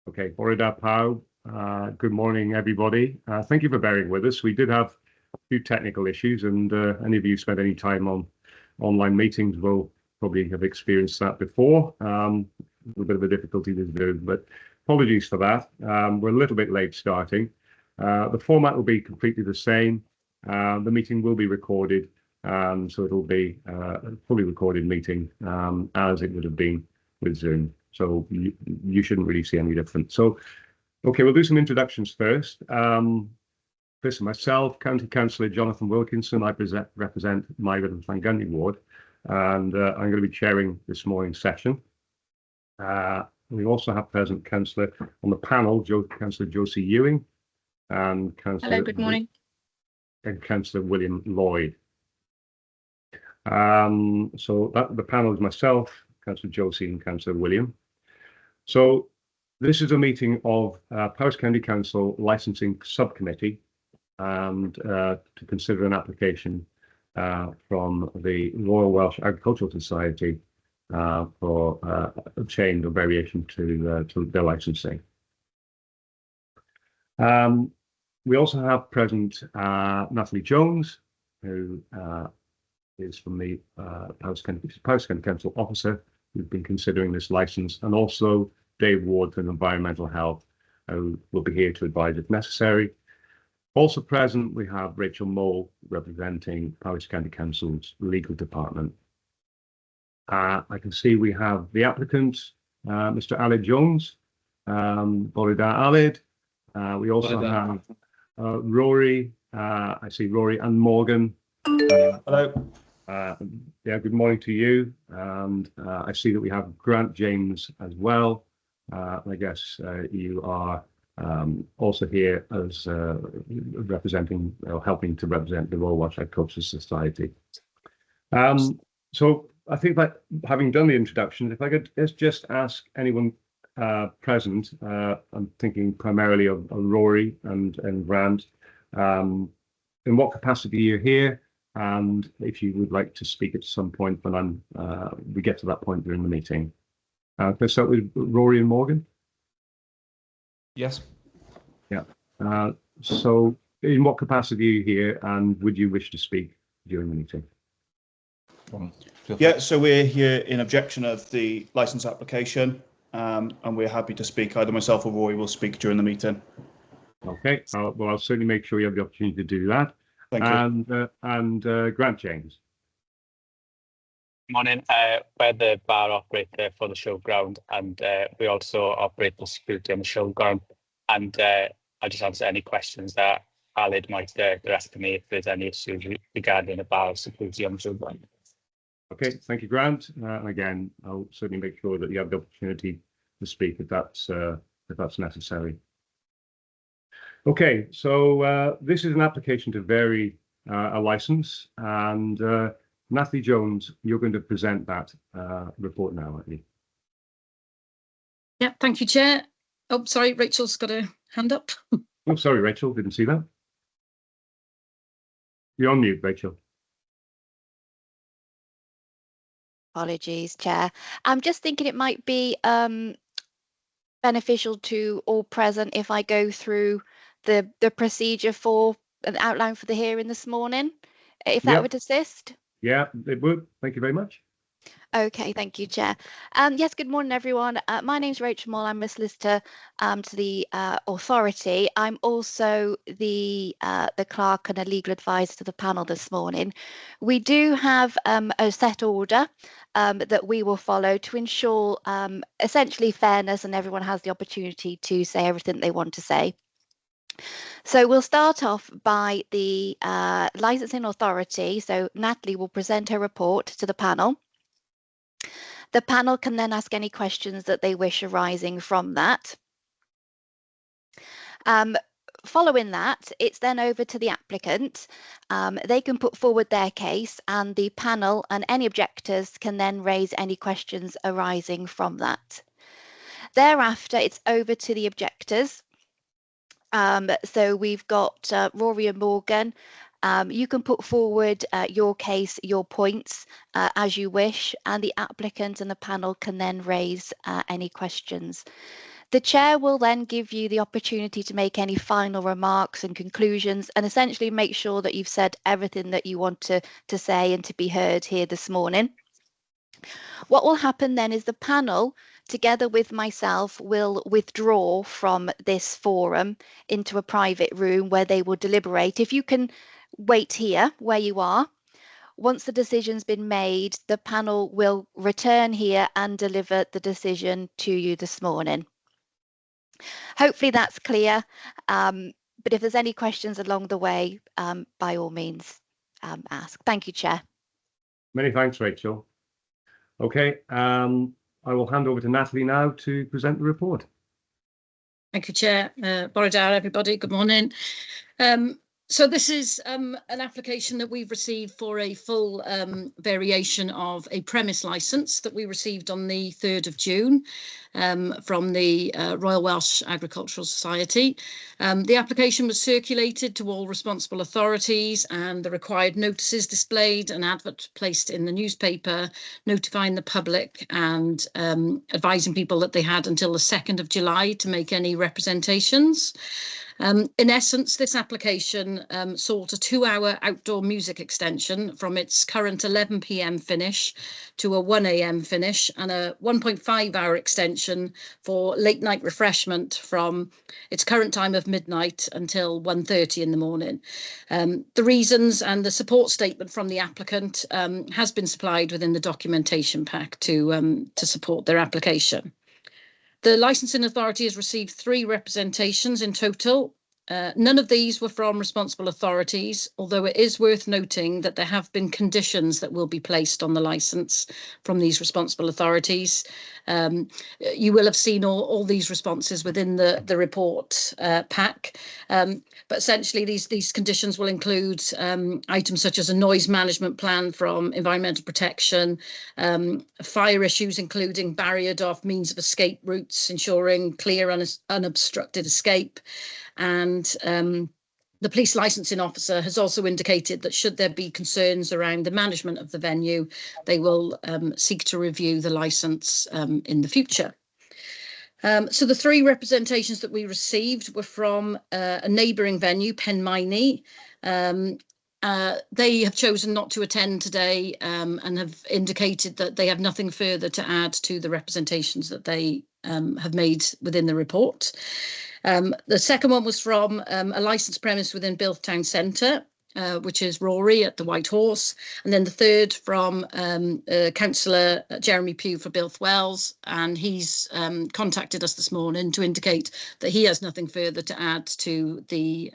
Okay, Bore da pawb. Good morning, everybody. Thank you for bearing with us. We did have a few technical issues, and any of you spent any time on online meetings will probably have experienced that before. A bit of a difficulty to do, but apologies for that. We're a little bit late starting. The format will be completely the same. The meeting will be recorded, so it'll be a fully recorded meeting as it would have been with Zoom. So you shouldn't really see any difference. So, okay, we'll do some introductions first. First, myself, County Councillor Jonathan Wilkinson. I represent Myford and Llangynni ward, and I'm going to be chairing this morning's session. We also have present Councillor on the panel, Councillor Josie Ewing, and Councillor. Hello, good morning. And Councillor William Lloyd. So the panel is myself, Councillor Josie, and Councillor William. So this is a meeting of Powys County Council Licensing Subcommittee, and to consider an application from the Royal Welsh Agricultural Society for a change or variation to their licensing. We also have present Natalie Jones, who is from the Powys County Council officer, who's been considering this license, and also Dave Ward from Environmental Health, who will be here to advise if necessary. Also present, we have Rachel Mole, representing Powys County Council's legal department. I can see we have the applicant, Mr. Aled Jones, Bore da Aled. We also have Rory. I see Rory and Morgan. Hello. Yeah, good morning to you. And I see that we have Grant James as well. I guess you are also here as representing or helping to represent the Royal Welsh Agricultural Society. So I think that having done the introduction, if I could just ask anyone present, I'm thinking primarily of Rory and Grant, in what capacity you're here, and if you would like to speak at some point when we get to that point during the meeting. Can I start with Rory and Morgan? Yes. Yeah. So in what capacity are you here, and would you wish to speak during the meeting? Yeah, so we're here in objection of the licence application, and we're happy to speak. Either myself or Rory will speak during the meeting. Okay, well, I'll certainly make sure you have the opportunity to do that. Thank you. And Grant James. Morning. We're the bar operator for the showground, and we also operate the security on the showground. And I just answer any questions that Aled might direct to me if there's any issues regarding the bar security on the showground. Okay, thank you, Grant. And again, I'll certainly make sure that you have the opportunity to speak if that's necessary. Okay, so this is an application to vary a license, and Natalie Jones, you're going to present that report now, aren't you? Yeah, thank you, Chair. Oh, sorry, Rachel's got a hand up. Oh, sorry, Rachel, didn't see that. You're on mute, Rachel. Apologies, Chair. I'm just thinking it might be beneficial to all present if I go through the procedure for an outline for the hearing this morning, if that would assist. Yeah, it would. Thank you very much. Okay, thank you, Chair. Yes, good morning, everyone. My name's Rachel Moll. I'm a solicitor to the authority. I'm also the clerk and a legal advisor to the panel this morning. We do have a set order that we will follow to ensure essentially fairness, and everyone has the opportunity to say everything they want to say. So we'll start off by the licensing authority. So Natalie will present her report to the panel. The panel can then ask any questions that they wish arising from that. Following that, it's then over to the applicant. They can put forward their case, and the panel and any objectors can then raise any questions arising from that. Thereafter, it's over to the objectors. So we've got Rory and Morgan. You can put forward your case, your points as you wish, and the applicant and the panel can then raise any questions. The chair will then give you the opportunity to make any final remarks and conclusions and essentially make sure that you've said everything that you want to say and to be heard here this morning. What will happen then is the panel, together with myself, will withdraw from this forum into a private room where they will deliberate. If you can wait here where you are, once the decision's been made, the panel will return here and deliver the decision to you this morning. Hopefully that's clear, but if there's any questions along the way, by all means, ask. Thank you, Chair. Many thanks, Rachel. Okay, I will hand over to Natalie now to present the report. Thank you, Chair. Bore da, everybody. Good morning. So this is an application that we've received for a full variation of a premise licence that we received on the 3rd of June from the Royal Welsh Agricultural Society. The application was circulated to all responsible authorities and the required notices displayed, an advert placed in the newspaper, notifying the public and advising people that they had until the 2nd of July to make any representations. In essence, this application sought a 2-hour outdoor music extension from its current 11 p.m. finish to a 1 a.m. finish, and a 1.5-hour extension for late night refreshment from its current time of midnight until 1:30 in the morning. The reasons and the support statement from the applicant has been supplied within the documentation pack to support their application. The licensing authority has received 3 representations in total. None of these were from responsible authorities, although it is worth noting that there have been conditions that will be placed on the licence from these responsible authorities. You will have seen all these responses within the report pack, but essentially these conditions will include items such as a noise management plan from Environmental Protection, fire issues including barriered off means of escape routes, ensuring clear unobstructed escape, and the police licensing officer has also indicated that should there be concerns around the management of the venue, they will seek to review the licence in the future. So the 3 representations that we received were from a neighbouring venue, Penmaenni. They have chosen not to attend today and have indicated that they have nothing further to add to the representations that they have made within the report. The second one was from a licensed premise within Bilth Town Centre, which is Rory at the White Horse. And then the third from Councillor Jeremy Pugh for Bilth Wells. And he's contacted us this morning to indicate that he has nothing further to add to the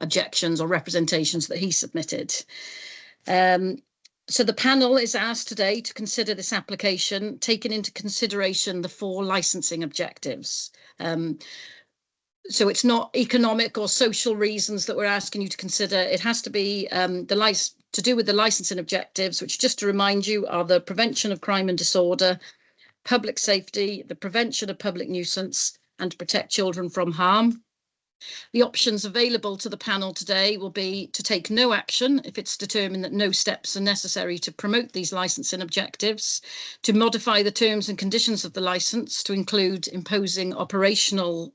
objections or representations that he submitted. So the panel is asked today to consider this application, taking into consideration the 4 licensing objectives. So it's not economic or social reasons that we're asking you to consider. It has to be to do with the licensing objectives, which, just to remind you, are the prevention of crime and disorder, public safety, the prevention of public nuisance, and to protect children from harm. The options available to the panel today will be to take no action if it's determined that no steps are necessary to promote these licensing objectives, to modify the terms and conditions of the licence to include imposing operational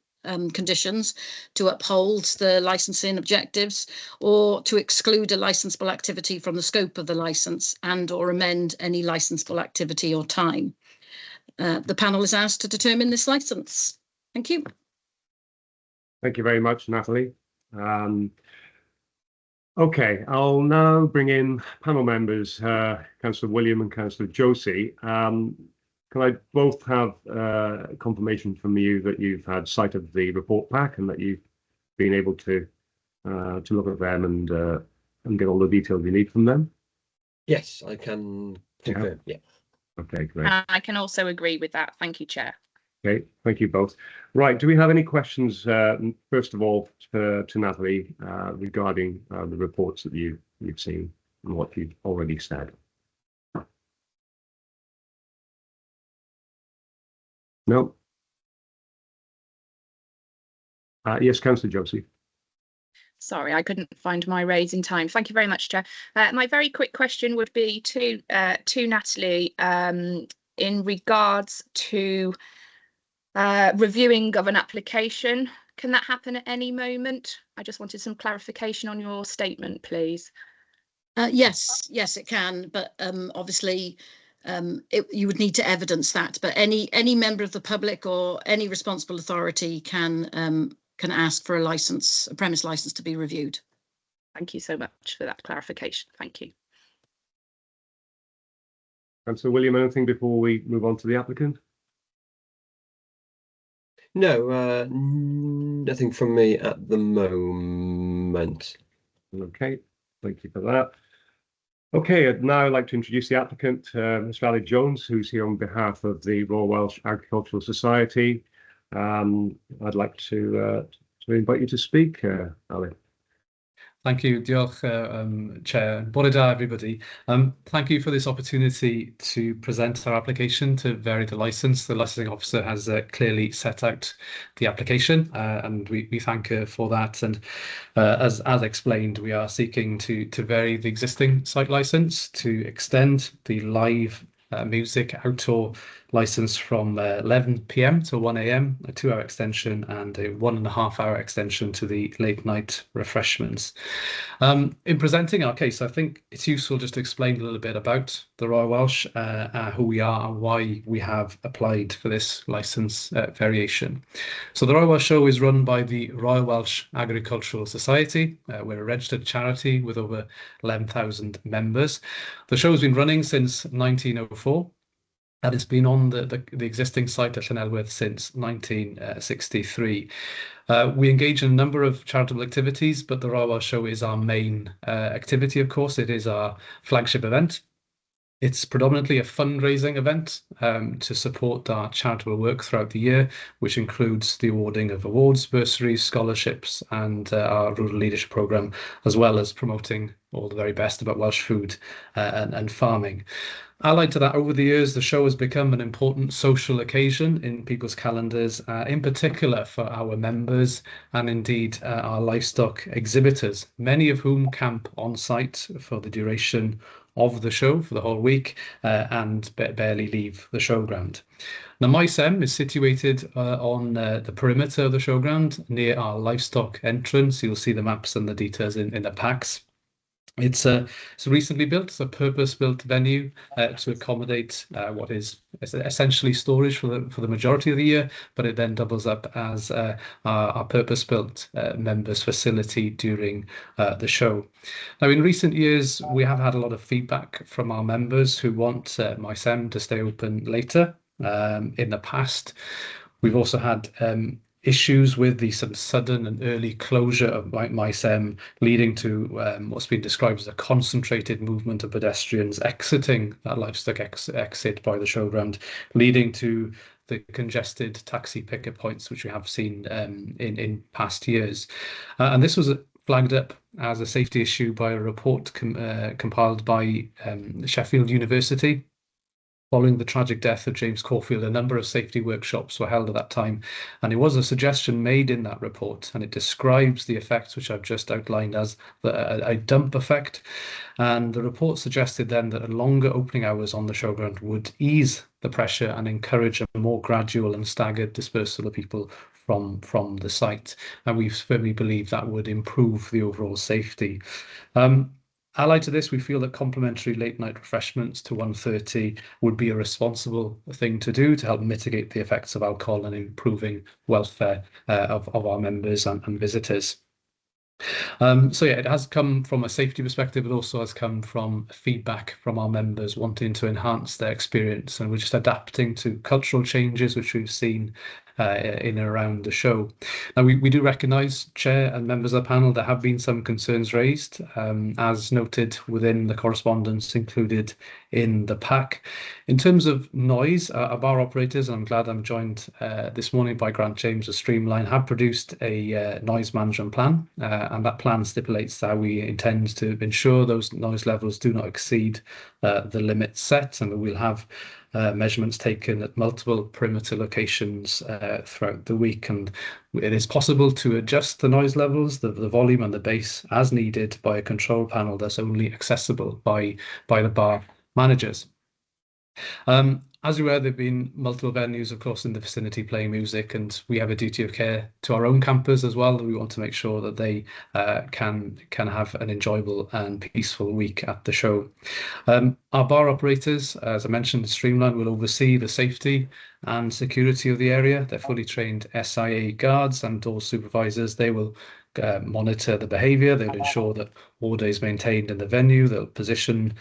conditions to uphold the licensing objectives, or to exclude a licensable activity from the scope of the licence and or amend any licensable activity or time. The panel is asked to determine this licence. Thank you. Thank you very much, Natalie. Okay, I'll now bring in panel members, Councillor William and Councillor Josie. Can I both have confirmation from you that you've had sight of the report pack and that you've been able to look at them and get all the details you need from them? Yes, I can confirm. Yeah. Okay, great. I can also agree with that. Thank you, Chair. Okay, thank you both. Right, do we have any questions, first of all, to Natalie regarding the reports that you've seen and what you've already said? No. Yes, Councillor Josie. Sorry, I couldn't find my raise in time. Thank you very much, Chair. My very quick question would be to Natalie in regards to Reviewing of an application, can that happen at any moment? I just wanted some clarification on your statement, please. Yes, it can, but obviously you would need to evidence that. But any member of the public or any responsible authority can ask for a premise license to be reviewed. Thank you so much for that clarification. Thank you. Councillor William, anything before we move on to the applicant? No, nothing from me at the moment. Okay, thank you for that. Okay, I'd now like to introduce the applicant, Mr. Ali Jones, who's here on behalf of the Royal Welsh Agricultural Society. I'd like to invite you to speak, Ali. Thank you, diolch, Chair. Bore da, everybody. Thank you for this opportunity to present our application to vary the licence. The licensing officer has clearly set out the application, and we thank her for that. And as explained, we are seeking to vary the existing site licence to extend the live music outdoor licence from 11 PM to 1 AM, a 2-hour extension, and a 1.5-hour extension to the late night refreshments. In presenting our case, I think it's useful just to explain a little bit about the Royal Welsh, who we are and why we have applied for this licence variation. So the Royal Welsh Show is run by the Royal Welsh Agricultural Society. We're a registered charity with over 11,000 members. The show's been running since 1904. And it's been on the existing site at Llanelwedd since 1963. We engage in a number of charitable activities, but the Royal Welsh Show is our main activity, of course. It is our flagship event. It's predominantly a fundraising event to support our charitable work throughout the year, which includes the awarding of awards, bursaries, scholarships, and our rural leadership programme, as well as promoting all the very best about Welsh food and farming. Allied to that, over the years, the show has become an important social occasion in people's calendars, in particular for our members and indeed our livestock exhibitors, many of whom camp on site for the duration of the show for the whole week and barely leave the showground. Now, Maes M is situated on the perimeter of the showground near our livestock entrance. You'll see the maps and the details in the packs. It's recently built. It's a purpose-built venue to accommodate what is essentially storage for the majority of the year, but it then doubles up as our purpose-built members' facility during the show. Now, in recent years, we have had a lot of feedback from our members who want Maes M to stay open later. In the past, we've also had issues with the sudden and early closure of Maes M, leading to what's been described as a concentrated movement of pedestrians exiting that livestock exit by the showground, leading to the congested taxi pick-up points, which we have seen in past years. And this was flagged up as a safety issue by a report compiled by Sheffield University. Following the tragic death of James Caulfield, a number of safety workshops were held at that time, and it was a suggestion made in that report, and it describes the effects which I've just outlined as a dump effect. And the report suggested then that longer opening hours on the showground would ease the pressure and encourage a more gradual and staggered dispersal of people from the site. And we firmly believe that would improve the overall safety. Allied to this, we feel that complimentary late night refreshments to 1:30 would be a responsible thing to do to help mitigate the effects of alcohol and improving welfare of our members and visitors. So yeah, it has come from a safety perspective, but also has come from feedback from our members wanting to enhance their experience, and we're just adapting to cultural changes which we've seen in and around the show. Now, we do recognise, Chair and members of the panel, there have been some concerns raised, as noted within the correspondence included in the pack. In terms of noise, our bar operators, and I'm glad I'm joined this morning by Grant James of Streamline, have produced a noise management plan, and that plan stipulates that we intend to ensure those noise levels do not exceed the limits set, and that we'll have measurements taken at multiple perimeter locations throughout the week, and it is possible to adjust the noise levels, the volume and the bass as needed by a control panel that's only accessible by the bar managers. As you were, there have been multiple venues, of course, in the vicinity playing music, and we have a duty of care to our own campers as well. We want to make sure that they can have an enjoyable and peaceful week at the show. Our bar operators, as I mentioned, Streamline will oversee the safety and security of the area. They're fully trained SIA guards and door supervisors. They will monitor the behaviour. They'll ensure that order is maintained in the venue. They'll position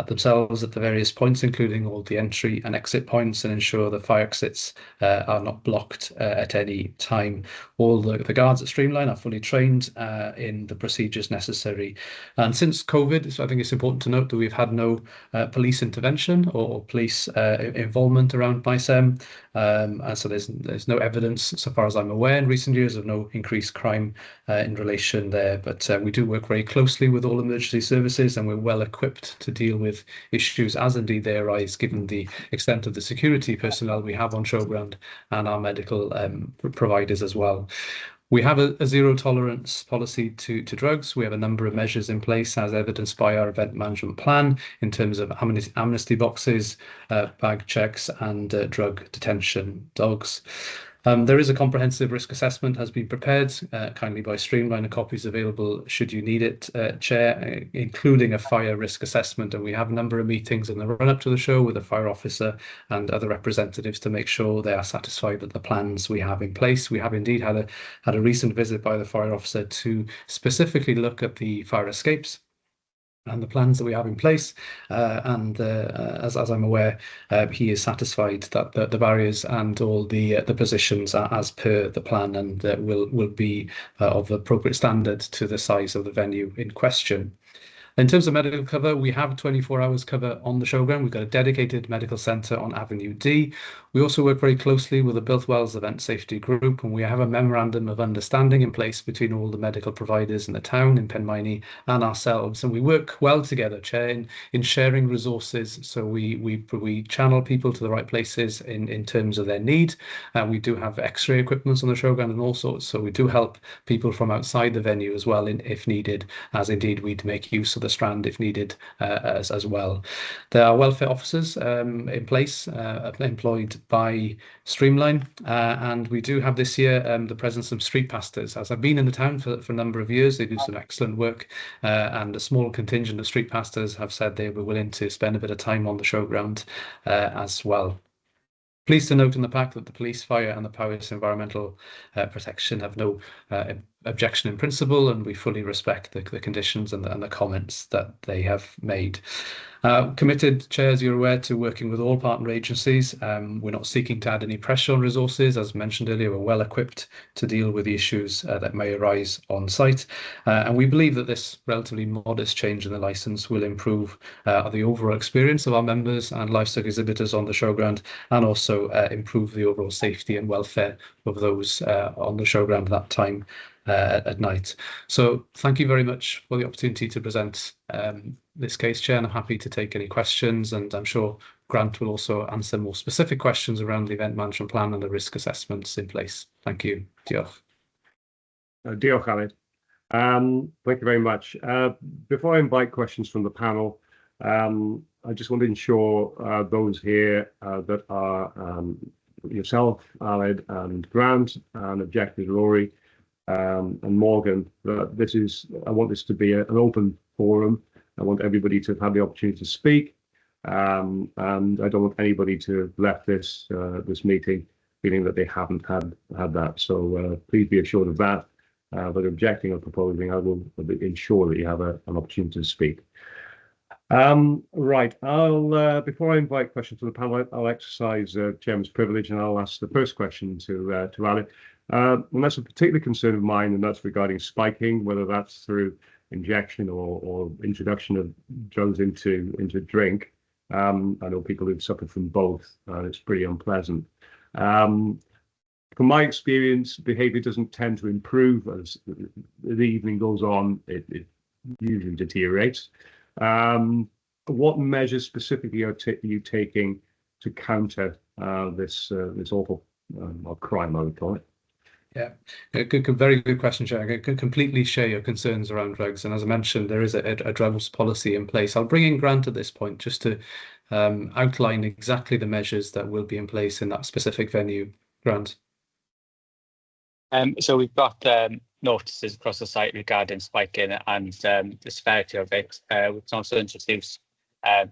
themselves at the various points, including all the entry and exit points, and ensure the fire exits are not blocked at any time. All the guards at Streamline are fully trained in the procedures necessary. And since COVID, so I think it's important to note that we've had no police intervention or police involvement around MICEM. And so there's no evidence, so far as I'm aware, in recent years of no increased crime in relation there. But we do work very closely with all emergency services, and we're well equipped to deal with issues as indeed they arise, given the extent of the security personnel we have on showground and our medical providers as well. We have a zero tolerance policy to drugs. We have a number of measures in place as evidenced by our event management plan in terms of amnesty boxes, bag checks and drug detention dogs. There is a comprehensive risk assessment has been prepared kindly by Streamline. A copy is available should you need it, Chair, including a fire risk assessment. And we have a number of meetings in the run-up to the show with the fire officer and other representatives to make sure they are satisfied that the plans we have in place. We have indeed had a recent visit by the fire officer to specifically look at the fire escapes and the plans that we have in place, as I'm aware, he is satisfied that the barriers and all the positions are as per the plan and will be of appropriate standard to the size of the venue in question. In terms of medical cover, we have 24 hours cover on the showground. We've got a dedicated medical centre on Avenue D. We also work very closely with the Built Wells Event Safety Group, and we have a memorandum of understanding in place between all the medical providers in the town, in Penmaenni, and ourselves. And we work well together, Chair, in sharing resources. So we channel people to the right places in terms of their need. We do have X-ray equipment on the showground and all sorts. So we do help people from outside the venue as well, if needed, as indeed we'd make use of the Strand if needed as well. There are welfare officers in place, employed by Streamline, and we do have this year the presence of street pastors. As I've been in the town for a number of years, they do some excellent work, and a small contingent of street pastors have said they were willing to spend a bit of time on the showground as well. Pleased to note in the pack that the police, fire and the Powys Environmental Protection have no objection in principle, and we fully respect the conditions and the comments that they have made. Committed, Chair, as you're aware, to working with all partner agencies. We're not seeking to add any pressure on resources. As mentioned earlier, we're well equipped to deal with the issues that may arise on site. And we believe that this relatively modest change in the licence will improve the overall experience of our members and livestock exhibitors on the showground, and also improve the overall safety and welfare of those on the showground at that time at night. So thank you very much for the opportunity to present this case, Chair, and I'm happy to take any questions, and I'm sure Grant will also answer more specific questions around the event management plan and the risk assessments in place. Thank you. Diolch. Diolch, Aled. Thank you very much. Before I invite questions from the panel, I just want to ensure those here that are yourself, Aled, and Grant, and objectors Rory and Morgan, that I want this to be an open forum. I want everybody to have the opportunity to speak, and I don't want anybody to have left this meeting feeling that they haven't had that. So please be assured of that. Whether objecting or proposing, I will ensure that you have an opportunity to speak. Right, before I invite questions to the panel, I'll exercise Chairman's privilege, and I'll ask the first question to Ali. And that's a particular concern of mine, and that's regarding spiking, whether that's through injection or introduction of drugs into drink. I know people who've suffered from both, and it's pretty unpleasant. From my experience, behaviour doesn't tend to improve as the evening goes on. It usually deteriorates. What measures specifically are you taking to counter this awful crime, I would call it? Yeah, very good question, Chair. I can completely share your concerns around drugs, and as I mentioned, there is a drugs policy in place. I'll bring in Grant at this point just to outline exactly the measures that will be in place in that specific venue, Grant? So we've got notices across the site regarding spiking and the severity of it. We can also introduce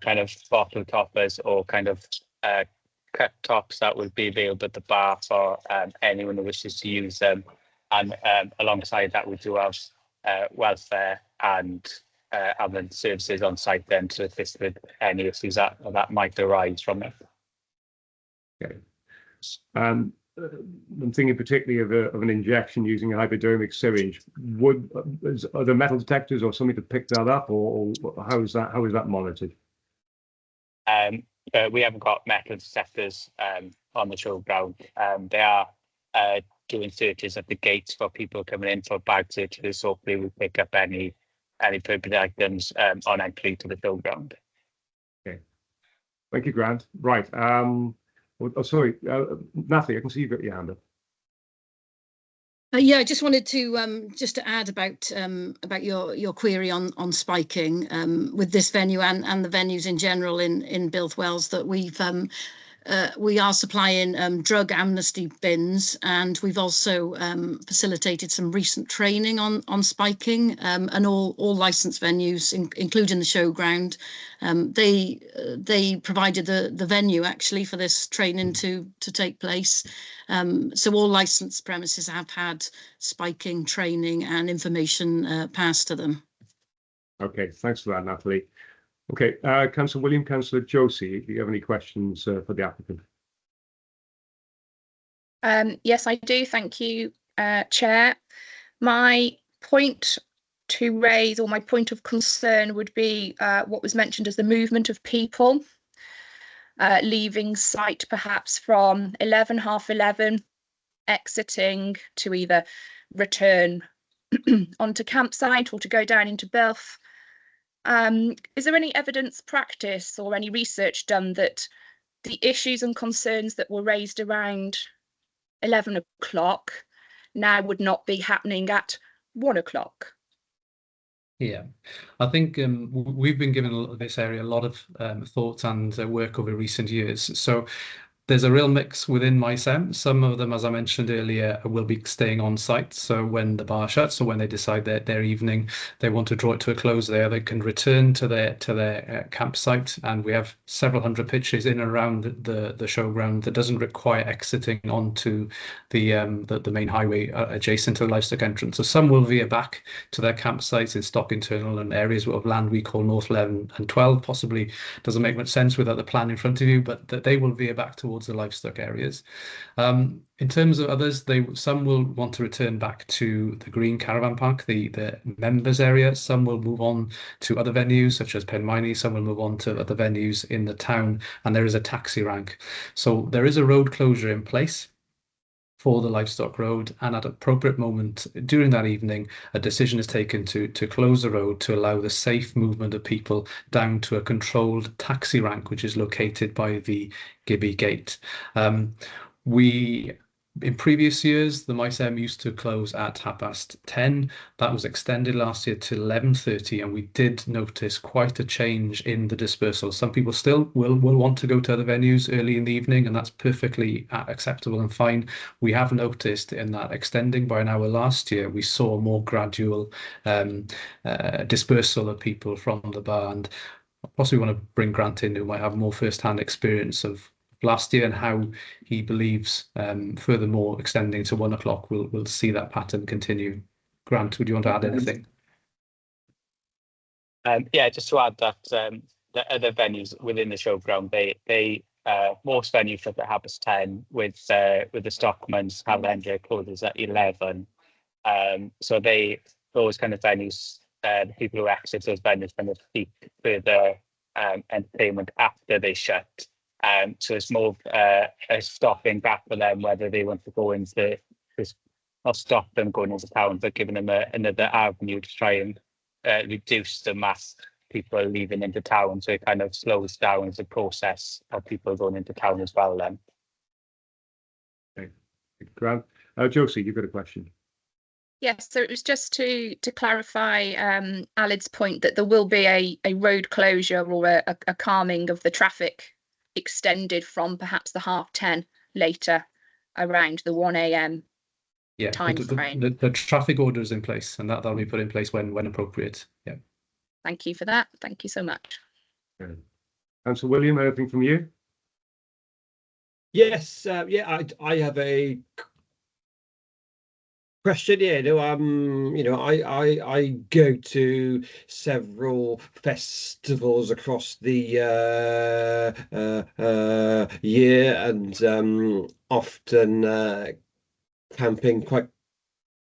kind of bottle toppers or kind of cut tops that will be available at the bar for anyone who wishes to use them. And alongside that, we do have welfare and other services on site then to assist with any issues that might arise from it. Okay. I'm thinking particularly of an injection using a hypodermic syringe. Are there metal detectors or something to pick that up, or how is that monitored? We haven't got metal detectors on the showground. They are doing searches at the gates for people coming in for bag searches. So hopefully we pick up any prohibited items on entry to the showground. Okay, thank you, Grant. Right. Sorry, Natalie, I can see you've got your hand up. Yeah, I just wanted to just to add about your query on spiking with this venue and the venues in general in Builth Wells, that we are supplying drug amnesty bins, and we've also facilitated some recent training on spiking, and all licensed venues, including the showground. They provided the venue actually for this training to take place. So all licensed premises have had spiking training and information passed to them. Okay, thanks for that, Natalie. Okay, Councillor William, Councillor Josie, do you have any questions for the applicant? Yes, I do. Thank you, Chair. My point to raise, or my point of concern, would be what was mentioned as the movement of people leaving site perhaps from 11:30, exiting to either return onto campsite or to go down into Builth. Is there any evidence, practice, or any research done that the issues and concerns that were raised around 11 o'clock now would not be happening at 1 o'clock? Yeah, I think we've been given this area a lot of thought and work over recent years. So there's a real mix within MySEM. Some of them, as I mentioned earlier, will be staying on site. So when the bar shuts, or when they decide that their evening they want to draw it to a close there, they can return to their campsite. And we have several hundred pitches in and around the showground that doesn't require exiting onto the main highway adjacent to the livestock entrance. So some will veer back to their campsites in Stock Internal and areas of land we call North 11 and 12. Possibly doesn't make much sense without the plan in front of you, but they will veer back towards the livestock areas. In terms of others, some will want to return back to the Green Caravan Park, the members area. Some will move on to other venues such as Penmynny. Some will move on to other venues in the town, and there is a taxi rank. So there is a road closure in place for the livestock road, and at an appropriate moment during that evening, a decision is taken to close the road to allow the safe movement of people down to a controlled taxi rank, which is located by the Gibby Gate. In previous years, the MySEM used to close at 10:30. That was extended last year to 11:30, and we did notice quite a change in the dispersal. Some people still will want to go to other venues early in the evening, and that's perfectly acceptable and fine. We have noticed in that extending by an hour last year, we saw more gradual dispersal of people from the bar. And I possibly want to bring Grant in, who might have more first-hand experience of last year and how he believes furthermore extending to 1 o'clock we'll see that pattern continue. Grant, would you want to add anything? Yeah, just to add that the other venues within the showground, they most venues shut at 10:30 with the Stockmans have their closes at 11. So those kind of venues, the people who exit those venues kind of seek further entertainment after they shut. So it's more a stopping back for them, whether they want to go into, not stop them going into town, but giving them another avenue to try and reduce the mass people leaving into town. So it kind of slows down the process of people going into town as well then. Okay, Grant. Josie, you've got a question. Yes, so it was just to clarify Alid's point that there will be a road closure or a calming of the traffic extended from perhaps the 10:30 later around the 1 a.m. Yeah, time the frame. the traffic order is in place, and that'll be put in place when appropriate. Yeah. Thank you for that. Thank you so much. Okay. Councillor William, anything from you? Yes, yeah, I have a question. Yeah, I go to several festivals across the year, and often camping quite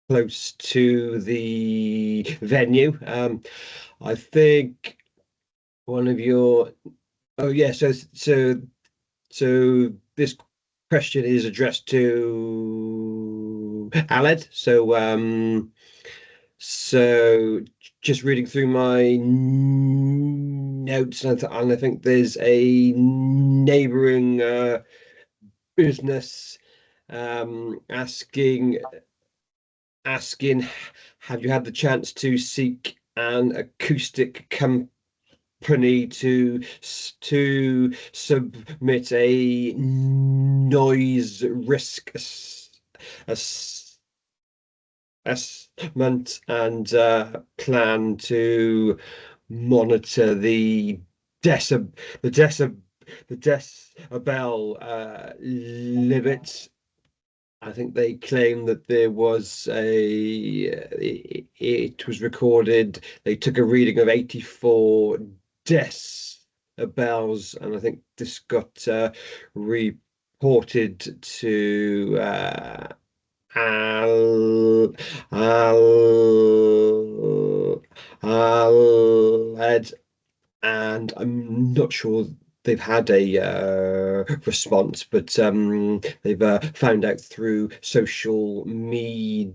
close to the venue. I think one of your so this question is addressed to Aled. So just reading through my notes, and I think there's a neighbouring business asking, have you had the chance to seek an acoustic company to submit a noise risk assessment and plan to monitor the decibel limits? I think they claim that there was it was recorded, they took a reading of 84 decibels, and I think this got reported to Aled, and I'm not sure they've had a response, but they've found out through social media.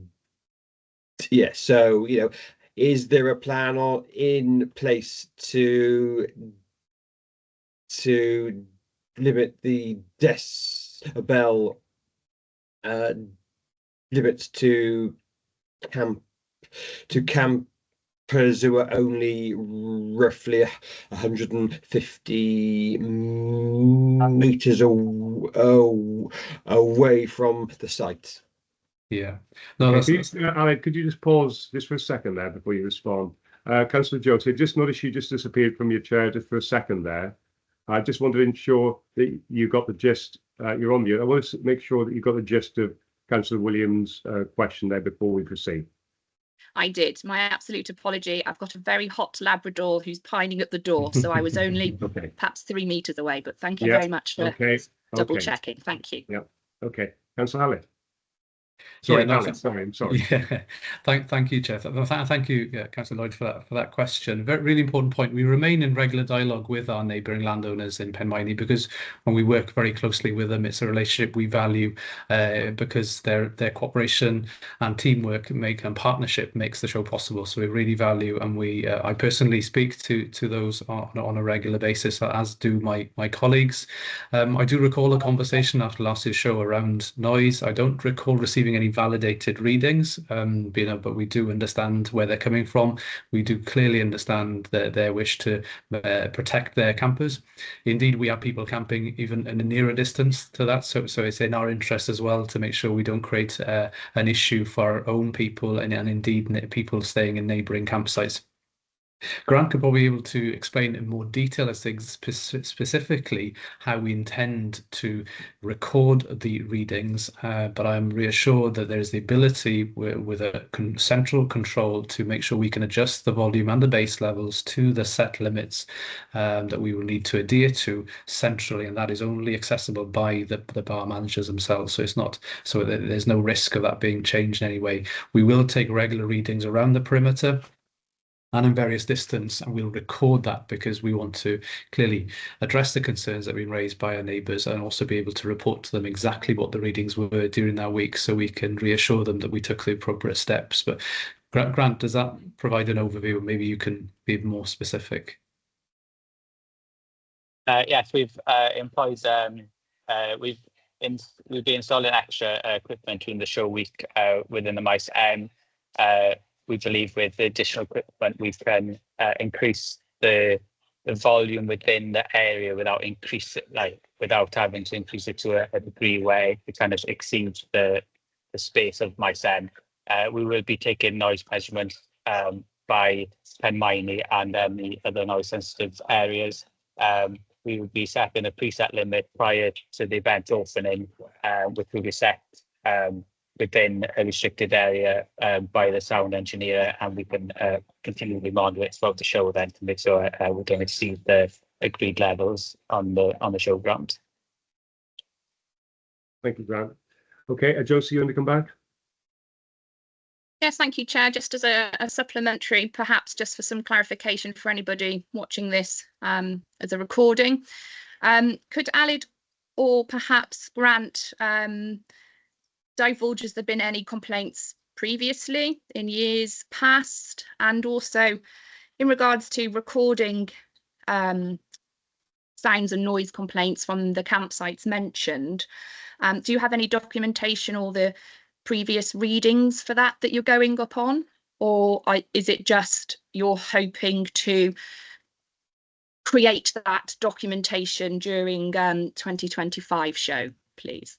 Yeah, so is there a plan in place to limit the decibel limits to campers who are only roughly 150 meters away from the site? Yeah. No, Okay, Aled, could you just pause just for a second there before you respond? Councillor Joseph, just noticed you just disappeared from your chair just for a second there. I just wanted to ensure that you got the gist. You're on mute. I want to make sure that you got the gist of Councillor Williams' question there before we proceed. I did. My absolute apology. I've got a very hot Labrador who's pining at the door, so I was only Okay. perhaps 3 meters away. But thank you Yeah. very much for double checking. Thank you. Yeah. Okay. Councillor Hallett. Sorry, Aled, sorry, I'm sorry. Yeah, thank you, Chair. Thank you, Councillor Lloyd, for that question. Really important point. We remain in regular dialogue with our neighbouring landowners in Penmynny, because when we work very closely with them, it's a relationship we value because their cooperation and teamwork and partnership makes the show possible. So we really value, and I personally speak to those on a regular basis, as do my colleagues. I do recall a conversation after last year's show around noise. I don't recall receiving any validated readings, but we do understand where they're coming from. We do clearly understand their wish to protect their campers. Indeed, we have people camping even in a nearer distance to that, so it's in our interest as well to make sure we don't create an issue for our own people and indeed people staying in neighbouring campsites. Grant could probably be able to explain in more detail as to specifically how we intend to record the readings, but I'm reassured that there is the ability with a central control to make sure we can adjust the volume and the bass levels to the set limits that we will need to adhere to centrally, and that is only accessible by the bar managers themselves. So there's no risk of that being changed in any way. We will take regular readings around the perimeter and in various distance, and we'll record that because we want to clearly address the concerns that have been raised by our neighbours and also be able to report to them exactly what the readings were during that week, so we can reassure them that we took the appropriate steps. But Grant, does that provide an overview? Maybe you can be more specific. Yes, we've employed we've been installing extra equipment during the show week within the mice. we believe with the additional equipment we can increase the volume within the area without without having to increase it to a degree where it kind of exceeds the space of Maes Em. We will be taking noise measurements by Penmaeni and then the other noise sensitive areas. We will be setting a preset limit prior to the event opening, which will be set within a restricted area by the sound engineer, and we can continually monitor it throughout the show then to make sure we're going to exceed the agreed levels on the showground. Thank you, Grant. Okay, Josie, you want to come back? Yes, thank you, Chair. Just as a supplementary, perhaps just for some clarification for anybody watching this as a recording, could Aled or perhaps Grant divulge, has there been any complaints previously in years past, and also in regards to recording sounds and noise complaints from the campsites mentioned, do you have any documentation or the previous readings for that you're going upon, or is it just you're hoping to create that documentation during 2025 show, please?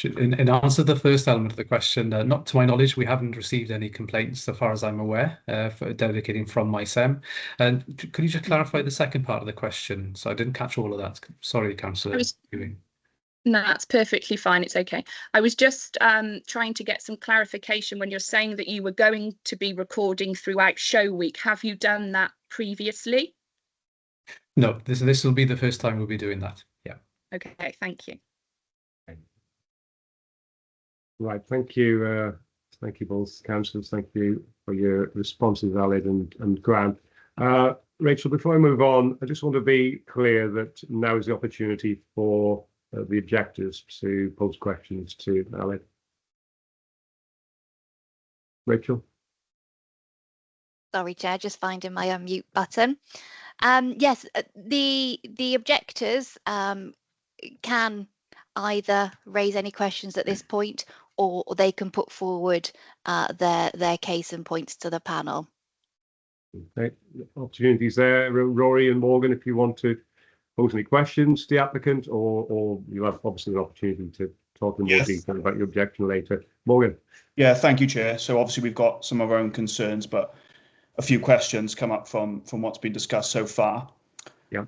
In answer to the first element of the question, not to my knowledge, we haven't received any complaints, so far as I'm aware, for dedicating from Maes Em. And could you just clarify the second part of the question? So I didn't catch all of that. Sorry, Councillor. No, that's perfectly fine. It's okay. I was just trying to get some clarification when you're saying that you were going to be recording throughout show week. Have you done that previously? No, this will be the first time we'll be doing that. Yeah. Okay, thank you. Right, thank you. Thank you both, councillors. Thank you for your responses, Aled and Grant. Rachel, before I move on, I just want to be clear that now is the opportunity for the objectors to pose questions to Aled. Rachel? Sorry, Chair, just finding my unmute button. Yes, the objectors can either raise any questions at this point, or they can put forward their case and points to the panel. Okay, opportunities there. Rory and Morgan, if you want to pose any questions to the applicant, or you have obviously an opportunity to talk in more detail about your objection later. Morgan. Yeah, thank you, Chair. So obviously we've got some of our own concerns, but a few questions come up from what's been discussed so far. Yeah.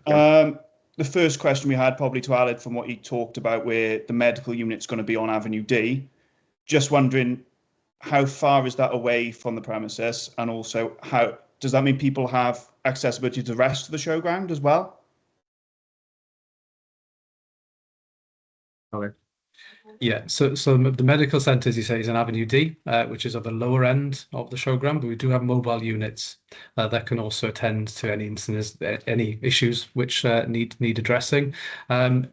The first question we had probably to Aled from what he talked about, where the medical unit's going to be on Avenue D. Just wondering, how far is that away from the premises, and also how does that mean people have accessibility to the rest of the showground as well? Okay. Yeah, so the medical centre, as you say, is in Avenue D, which is at the lower end of the showground, but we do have mobile units that can also attend to any instances, any issues which need addressing.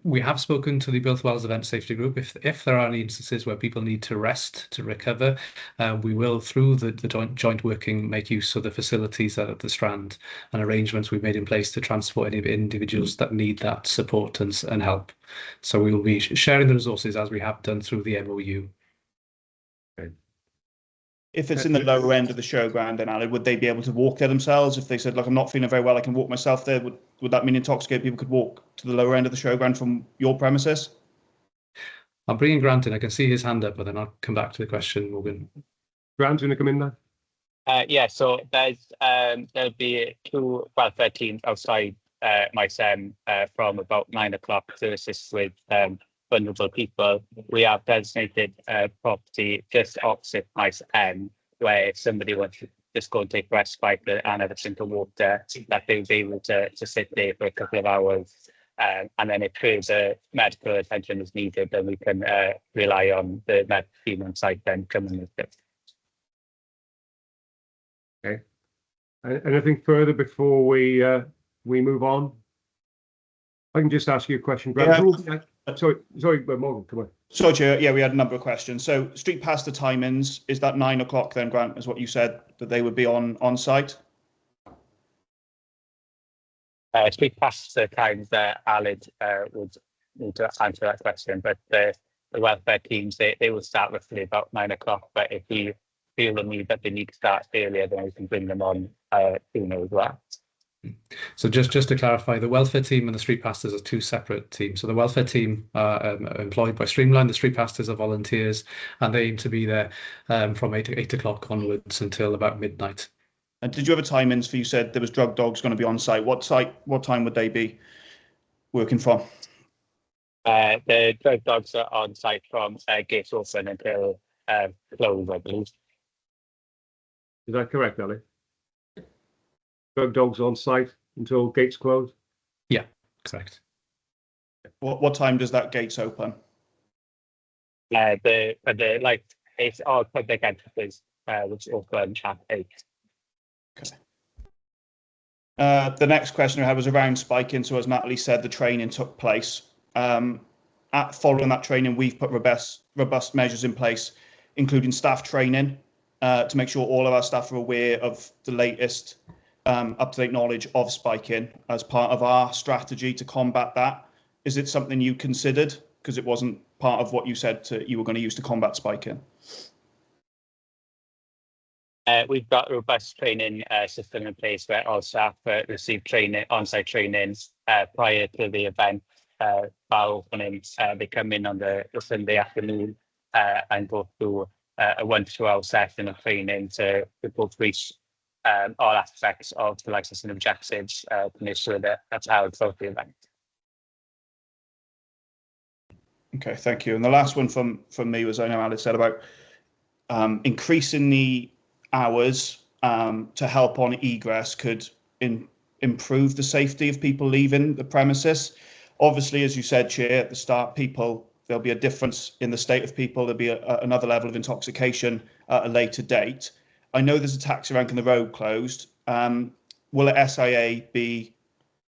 We have spoken to the Built Wells Event Safety Group. If there are any instances where people need to rest, to recover, we will, through the joint working, make use of the facilities at the Strand and arrangements we've made in place to transport any individuals that need that support and help. So we will be sharing the resources as we have done through the MOU. Okay. If it's in the lower end of the showground, then Aled, would they be able to walk there themselves? If they said, look, I'm not feeling very well, I can walk myself there, would that mean intoxicated people could walk to the lower end of the showground from your premises? I'm bringing Grant in. I can see his hand up, but then I'll come back to the question, Morgan. Grant, do you want to come in there? Yeah, so there'll be two welfare teams outside Maes Em from about 9 o'clock to assist with vulnerable people. We have designated property just opposite Maes Em, where if somebody wants to just go and take respite and have a drink of water, that they'll be able to sit there for a couple of hours. And then if further medical attention is needed, then we can rely on the medical team on site then coming with it. Okay. Anything further before we move on? I can just ask you a question, Grant. Yeah. Sorry, Morgan, come on. Sorry, Chair. Yeah, we had a number of questions. So street past the timings, is that 9 o'clock then, Grant, is what you said, that they would be on site? Street past the times that Aled would need to answer that question, but the welfare teams, they will start roughly about 9 o'clock. But if we feel the need that they need to start earlier, then we can bring them on sooner as well. So just to clarify, the welfare team and the street pastors are two separate teams. So the welfare team are employed by Streamline. The street pastors are volunteers, and they aim to be there from 8 o'clock onwards until about midnight. And did you have a timings for, you said there was drug dogs going to be on site? What time would they be working from? The drug dogs are on site from gates open until close, I believe. Is that correct, Ali? Drug dogs on site until gates close? Yeah, correct. What time does that gates open? The like it's all public entities, which open at 8. Okay. The next question I had was around spiking. So as Natalie said, the training took place. Following that training, we've put robust measures in place, including staff training, to make sure all of our staff are aware of the latest up-to-date knowledge of spiking as part of our strategy to combat that. Is it something you considered? Because it wasn't part of what you said you were going to use to combat spiking. We've got a robust training system in place where all staff receive training, on-site training prior to the event. Bar opening, they come in on the Sunday afternoon and go through a 1 to 2 hour session of training to both reach all aspects of the licensing objectives to make sure that that's how it's for the event. Okay, thank you. And the last one from me was, I know Alice said about increasing the hours to help on egress could improve the safety of people leaving the premises. Obviously, as you said, Chair, at the start, there'll be a difference in the state of people. There'll be another level of intoxication at a later date. I know there's a taxi rank and the road closed. Will the SIA be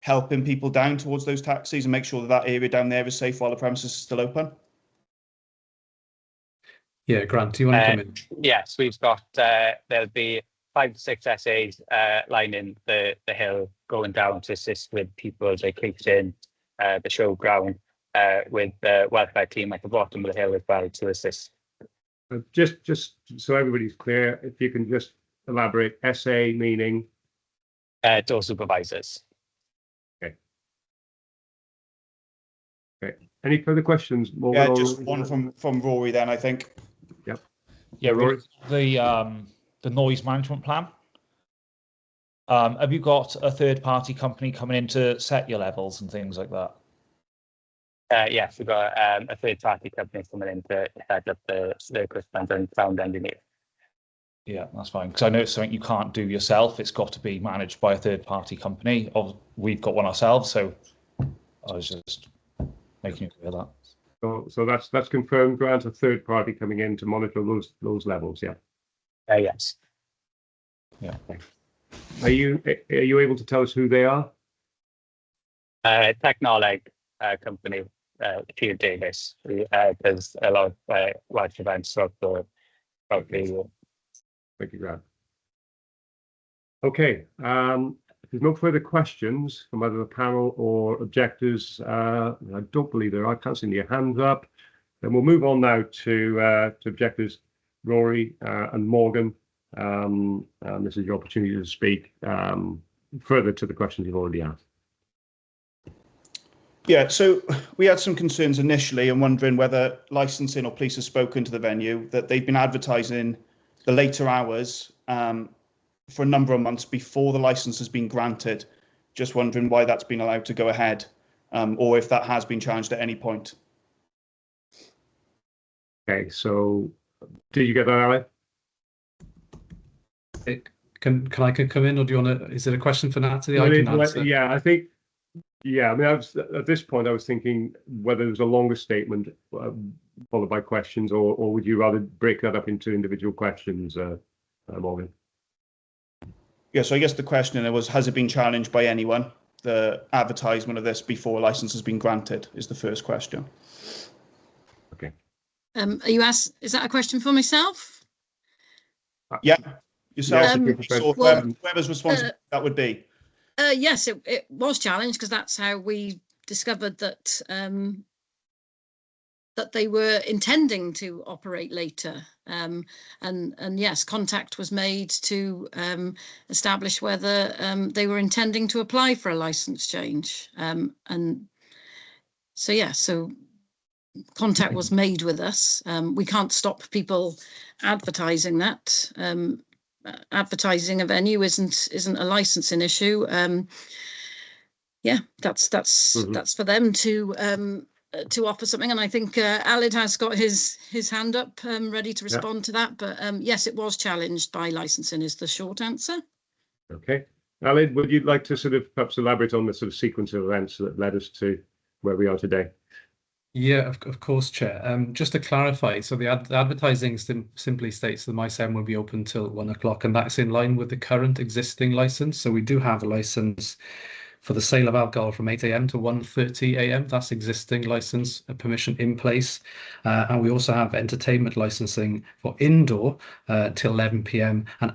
helping people down towards those taxis and make sure that area down there is safe while the premises is still open? Yeah, Grant, do you want to come in? Yes, we've got, there'll be 5 to 6 SAs lining the hill going down to assist with people as they creep in the showground, with the welfare team at the bottom of the hill as well to assist. Just so everybody's clear, if you can just elaborate, SA meaning? Door supervisors. Okay. Any further questions? Yeah, just one from Rory then, I think. Yep. Yeah, Rory. The noise management plan. Have you got a third-party company coming in to set your levels and things like that? Yes, we've got a third-party company coming in to set up the equipment and sound engineer. Yeah, that's fine. Because I know it's something you can't do yourself. It's got to be managed by a third-party company. We've got one ourselves, so I was just making you clear that. So that's confirmed, Grant, a third party coming in to monitor those levels, yeah. Yes. Yeah. Are you able to tell us who they are? Technoleg company, Peter Davis, does a lot of large events throughout the year. Thank you, Grant. Okay, if there's no further questions from either the panel or objectors, I don't believe there are. I can't see any hands up. Then we'll move on now to objectors, Rory and Morgan. This is your opportunity to speak further to the questions you've already asked. Yeah, so we had some concerns initially and wondering whether licensing or police have spoken to the venue, that they've been advertising the later hours for a number of months before the license has been granted. Just wondering why that's been allowed to go ahead, or if that has been challenged at any point. Okay, so did you get that, Ali? Can I come in, or do you want to? Is it a question for Natalie? I can answer. Yeah, I think. Yeah, I mean, at this point, I was thinking whether there was a longer statement followed by questions, or would you rather break that up into individual questions, Morgan? Yeah, so I guess the question was, has it been challenged by anyone, the advertisement of this before a license has been granted, is the first question. Okay. Are you asked? Is that a question for myself? Yeah, yourself. Well, whoever's responsible that would be. Yes, it was challenged because that's how we discovered that that they were intending to operate later. And yes, contact was made to establish whether they were intending to apply for a license change. And so, yeah, so contact was made with us. We can't stop people advertising that. Advertising a venue isn't a licensing issue. Yeah, that's for them to offer something, and I think Aled has got his hand up, ready to respond to that. But yes, it was challenged by licensing is the short answer. Okay, Aled, would you like to sort of perhaps elaborate on the sort of sequence of events that led us to where we are today? Yeah, of course, Chair. Just to clarify, so the advertising simply states that MySem will be open till 1 o'clock, and that's in line with the current existing license. So we do have a license for the sale of alcohol from 8 a.m. to 1:30 a.m. That's existing license permission in place. And we also have entertainment licensing for indoor till 11 p.m. and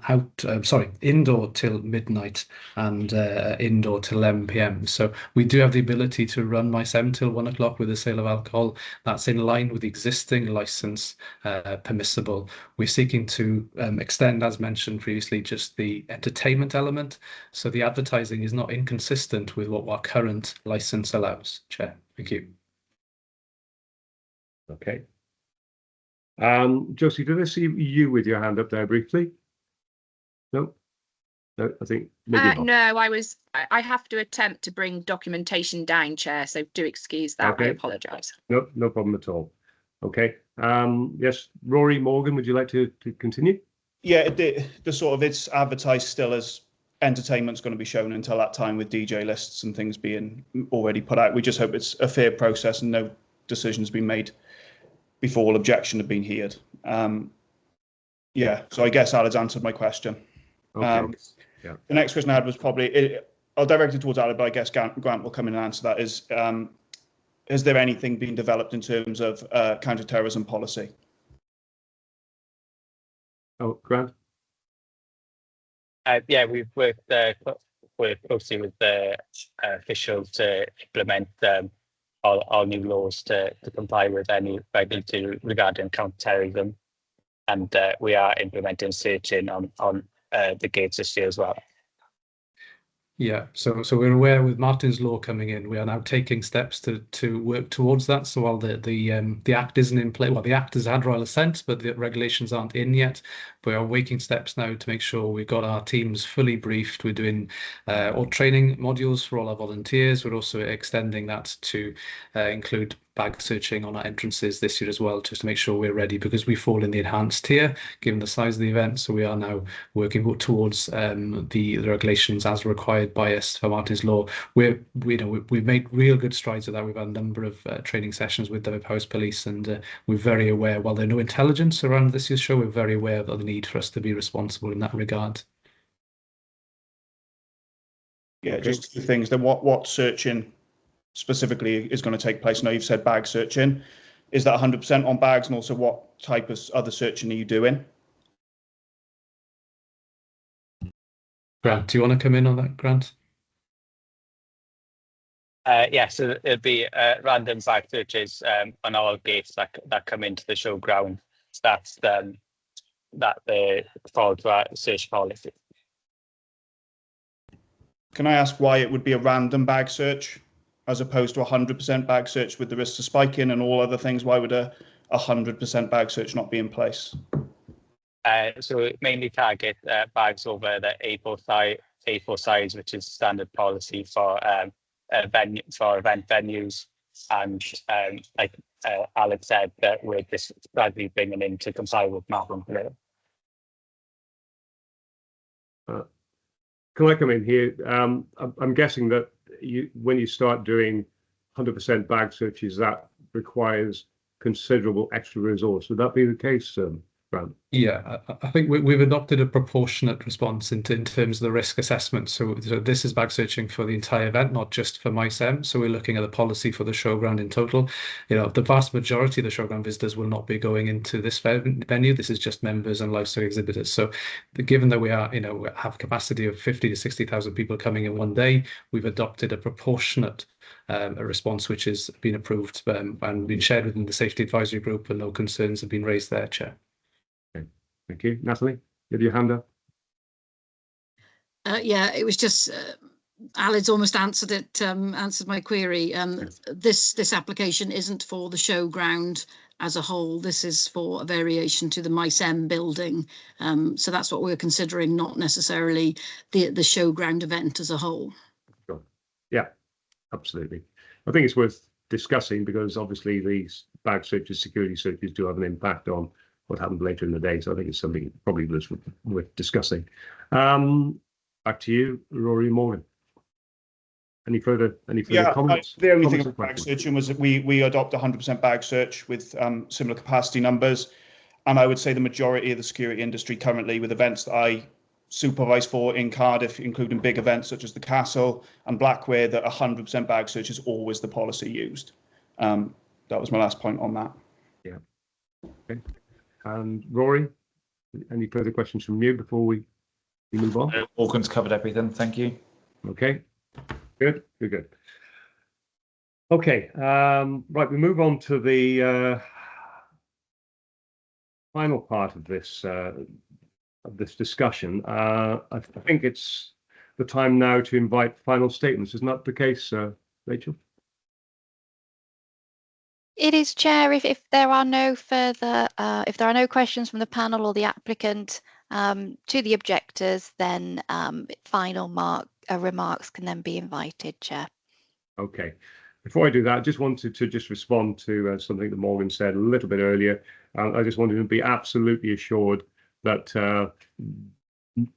indoor till midnight and indoor till 11 p.m. So we do have the ability to run MySem till 1 o'clock with the sale of alcohol. That's in line with the existing license permissible. We're seeking to extend, as mentioned previously, just the entertainment element. So the advertising is not inconsistent with what our current license allows. Chair, thank you. Okay. Josie, did I see you with your hand up there briefly? No, I think maybe not. No, I have to attempt to bring documentation down, Chair, so do excuse that. Okay. I apologise. No problem at all. Okay. Yes, Rory Morgan, would you like to continue? Yeah, the sort of, it's advertised still as entertainment's going to be shown until that time, with DJ lists and things being already put out. We just hope it's a fair process and no decisions been made before all objection have been heard. Yeah, so I guess Aled's answered my question. Okay. Yeah. The next question I had was probably, I'll direct it towards Aled, but I guess Grant will come in and answer that, is has there anything been developed in terms of counter-terrorism policy? Oh, Grant? Yeah, we've worked closely with the officials to implement all new laws to comply with any regulatory regarding counter-terrorism, and we are implementing searching on the gates this year as well. Yeah, so we're aware with Martin's Law coming in, we are now taking steps to work towards that. So while the Act isn't in place, well, the Act has had royal assent, but the regulations aren't in yet. We are making steps now to make sure we've got our teams fully briefed. We're doing all training modules for all our volunteers. We're also extending that to include bag searching on our entrances this year as well, just to make sure we're ready, because we fall in the enhanced tier given the size of the event. So we are now working towards the regulations as required by us for Martin's Law. We've made real good strides with that. We've had a number of training sessions with the House Police, and we're very aware, while there's no intelligence around this year's show, we're very aware of the need for us to be responsible in that regard. Yeah, okay. Just two things. Then what searching specifically is going to take place? I know you've said bag searching. Is that 100% on bags, and also what type of other searching are you doing? Grant, do you want to come in on that, Grant? Yeah, so it'll be random bag searches on all gates that come into the showground. So that's that they fall to our search policy. Can I ask why it would be a random bag search as opposed to 100% bag search with the risks of spiking and all other things? Why would a 100% bag search not be in place? So it mainly target bags over the A4 size, which is standard policy for event venues, and like Alex said, that we're just gradually bringing in to comply with Martin Law. Can I come in here? I'm guessing that when you start doing 100% bag searches, that requires considerable extra resource. Would that be the case, Grant? Yeah, I think we've adopted a proportionate response in terms of the risk assessment. So this is bag searching for the entire event, not just for MySem. So we're looking at the policy for the showground in total. The vast majority of the showground visitors will not be going into this venue. This is just members and livestock exhibitors. So given that we are, have a capacity of 50 to 60,000 people coming in one day, we've adopted a proportionate a response which has been approved and been shared within the Safety Advisory Group, and no concerns have been raised there, Chair. Okay. Thank you. Natalie, you have your hand up. Yeah, it was just Alid's almost answered it, answered my query. Yes. This application isn't for the showground as a whole. This is for a variation to the Mice M building. So that's what we're considering, not necessarily the showground event as a whole. Sure. Yeah, absolutely. I think it's worth discussing because obviously these bag searches, security searches do have an impact on what happened later in the day. So I think it's something probably worth discussing. Back to you, Rory Morgan. Any further comments? The only thing about bag searching was that we adopt 100% bag search with similar capacity numbers. And I would say the majority of the security industry currently, with events that I supervise for in Cardiff, including big events such as the Castle and Blackware, that 100% bag search is always the policy used. That was my last point on that. Yeah. Okay. And Rory, any further questions from you before we move on? Morgan's covered everything. Thank you. Okay. Good. Okay. Right. We move on to the final part of this discussion. I think it's the time now to invite final statements. Isn't that the case, Rachel? It is, Chair. If there are no further, if there are no questions from the panel or the applicant to the objectors, then final remarks can then be invited, Chair. Okay. Before I do that, I just wanted to respond to something that Morgan said a little bit earlier. I just wanted to be absolutely assured that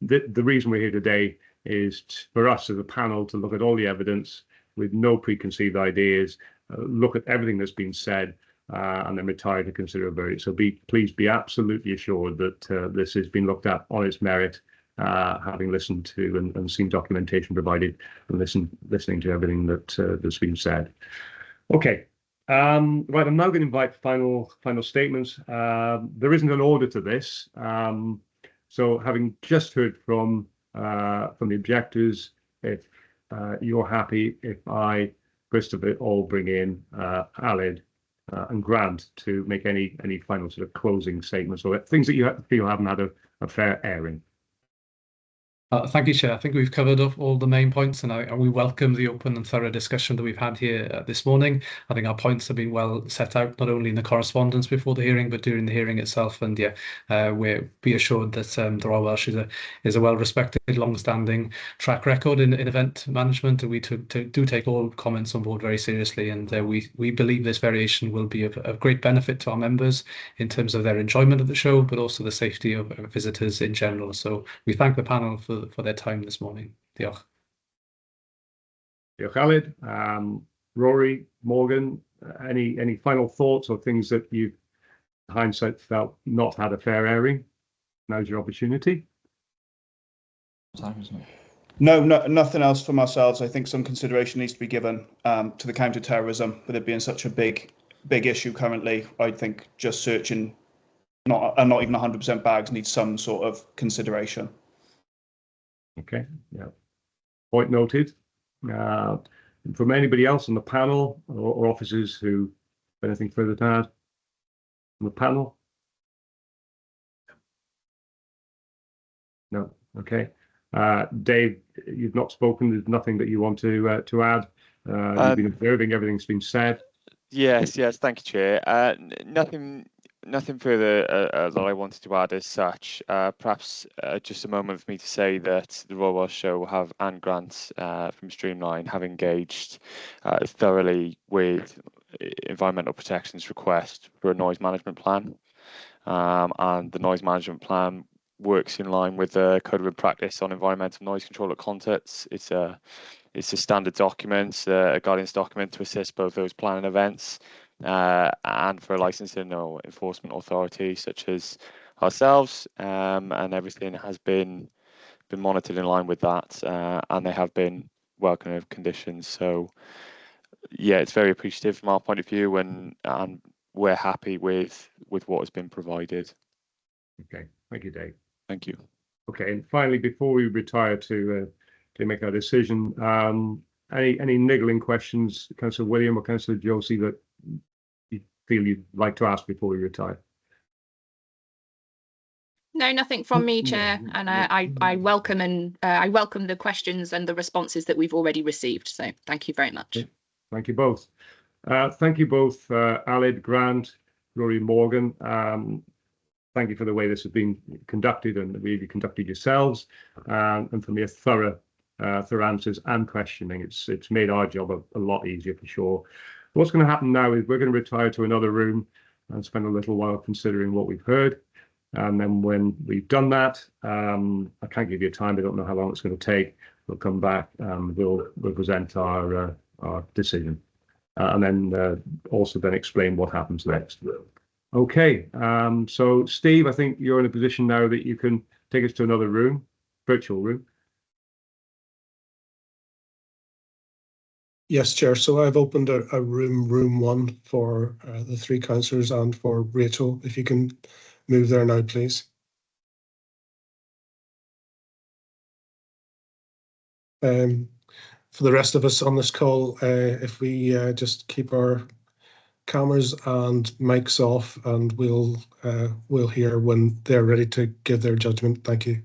the reason we're here today is for us as a panel to look at all the evidence with no preconceived ideas, look at everything that's been said, and then retire to consider a verdict. So please be absolutely assured that this has been looked at on its merit, having listened to and seen documentation provided and listening to everything that's been said. Okay. Right, I'm now going to invite final statements. There isn't an order to this. So having just heard from the objectors, if you're happy, if I, first of it all, bring in Alid and Grant to make any final sort of closing statements or things that you feel haven't had a fair airing. Thank you, Chair. I think we've covered off all the main points, and we welcome the open and thorough discussion that we've had here this morning. I think our points have been well set out, not only in the correspondence before the hearing, but during the hearing itself. And yeah, be assured that the Royal Welsh is a well-respected, long-standing track record in event management, and we do take all comments on board very seriously. And we believe this variation will be of great benefit to our members in terms of their enjoyment of the show, but also the safety of visitors in general. So we thank the panel for their time this morning. Diolch. Diolch, Alid. Rory, Morgan, any final thoughts or things that you've, in hindsight, felt not had a fair airing? Now's your opportunity. No, nothing else from ourselves. I think some consideration needs to be given to the counter-terrorism, with it being such a big issue currently. I think just searching not even 100% bags needs some sort of consideration. Okay, yeah. Point noted. From anybody else on the panel or officers who have anything further to add on the panel? No. Okay. Dave, you've not spoken. There's nothing that you want to add. You've been observing everything's been said. Yes. Thank you, Chair. Nothing further that I wanted to add as such. Perhaps just a moment for me to say that the Royal Welsh Show and Grant from Streamline have engaged thoroughly with Environmental Protection's request for a noise management plan, and the noise management plan works in line with the Code of Practice on Environmental Noise Control at Concerts. It's a standard document, a guidance document to assist both those planning events and for a licensing or enforcement authority such as ourselves, and everything has been monitored in line with that, and they have been welcome of conditions. So yeah, it's very appreciative from our point of view, and we're happy with what has been provided. Okay, thank you, Dave. Thank you. Okay, and finally, before we retire to make our decision, any niggling questions, Councillor William or Councillor Josie, that you feel you'd like to ask before we retire? No, nothing from me, Chair, and I welcome the questions and the responses that we've already received. So thank you very much. Thank you both. Thank you both, Aled, Grant, Rory, Morgan. Thank you for the way this has been conducted and the way you conducted yourselves, and for your thorough answers and questioning. It's made our job a lot easier for sure. What's going to happen now is we're going to retire to another room and spend a little while considering what we've heard. And then when we've done that, I can't give you a time. I don't know how long it's going to take. We'll come back and we'll present our decision, and then also then explain what happens next. Okay. So Steve, I think you're in a position now that you can take us to another room, virtual room. Yes, Chair. So I've opened a room 1 for the 3 councillors and for Rachel. If you can move there now, please. For the rest of us on this call, if we just keep our cameras and mics off, and we'll hear when they're ready to give their judgment. Thank you.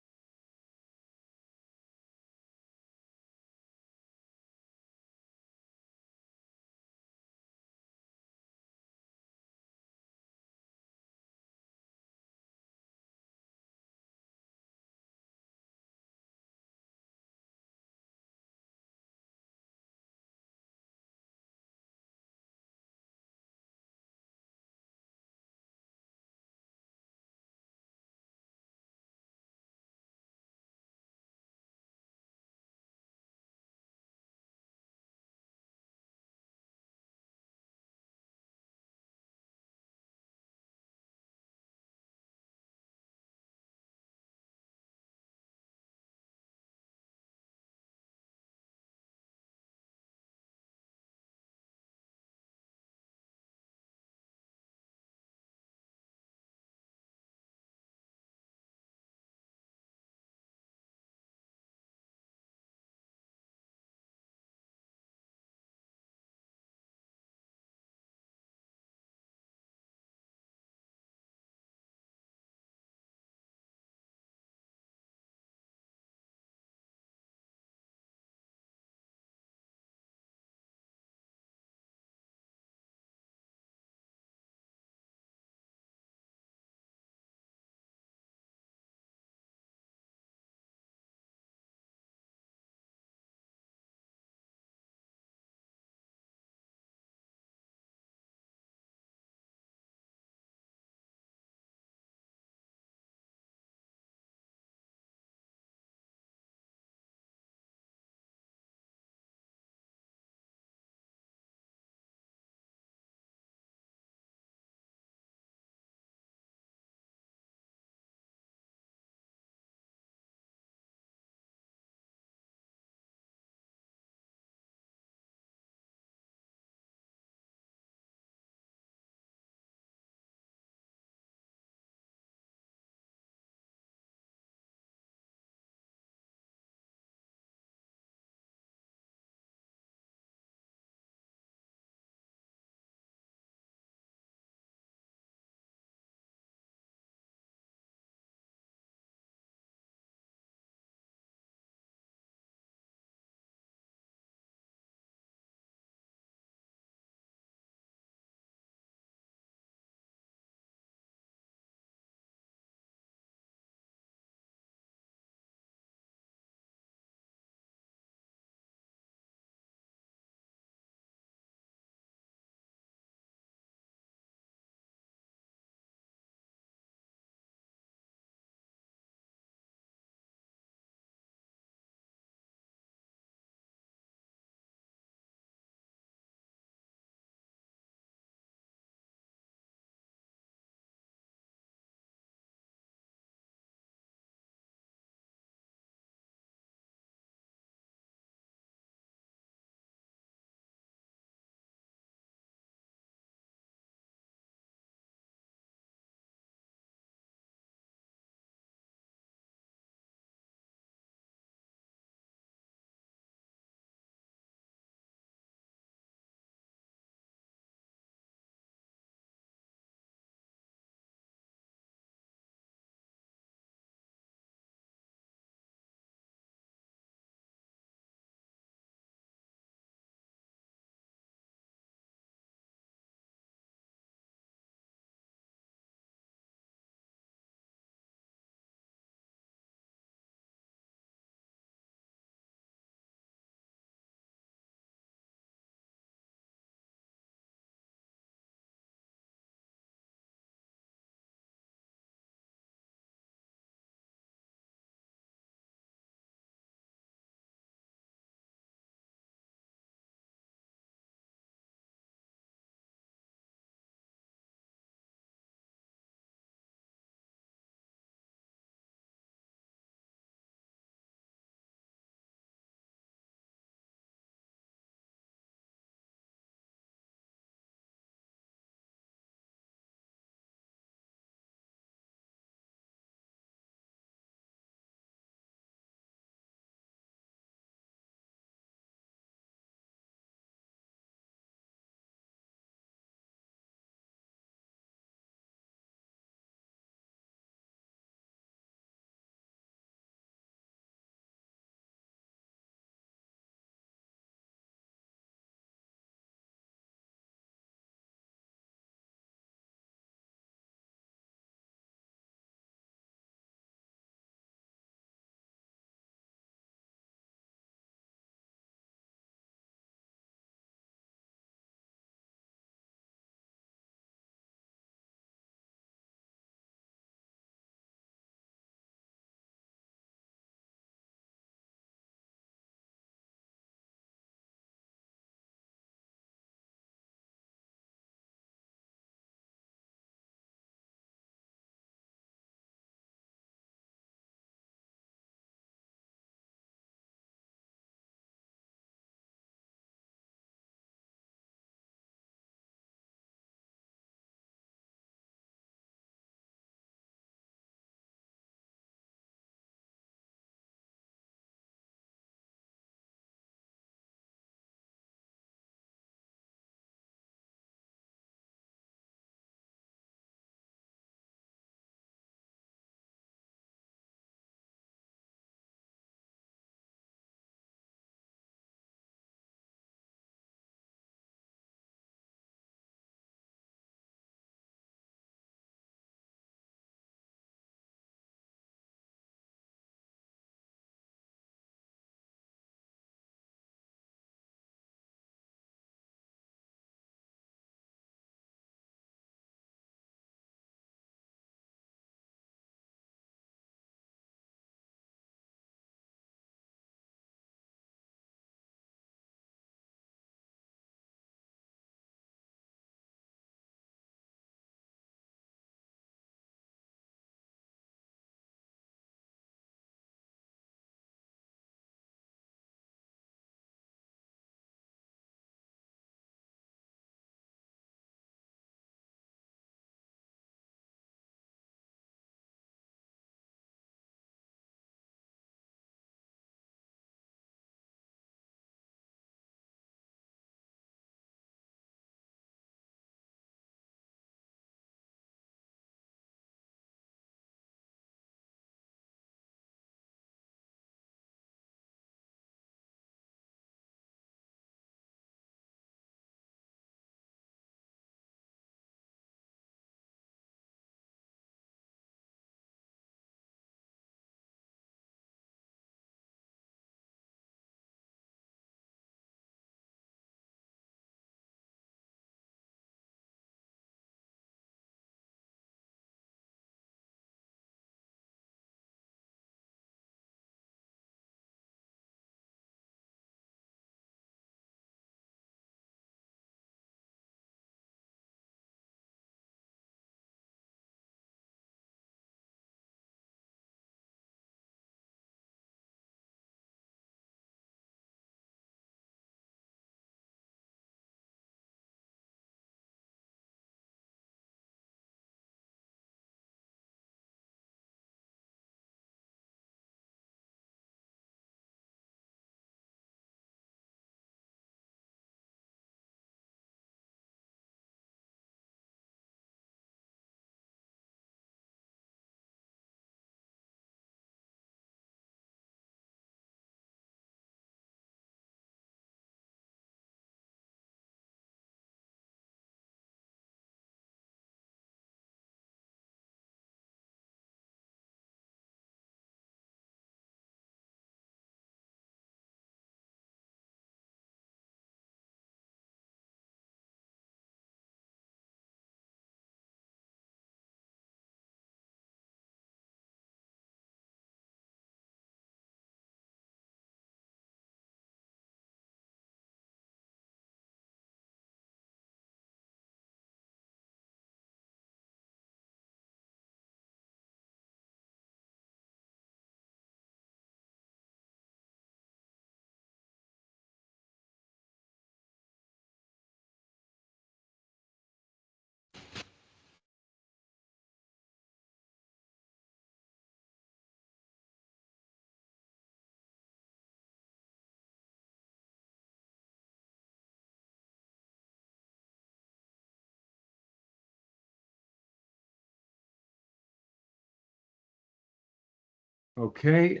Okay,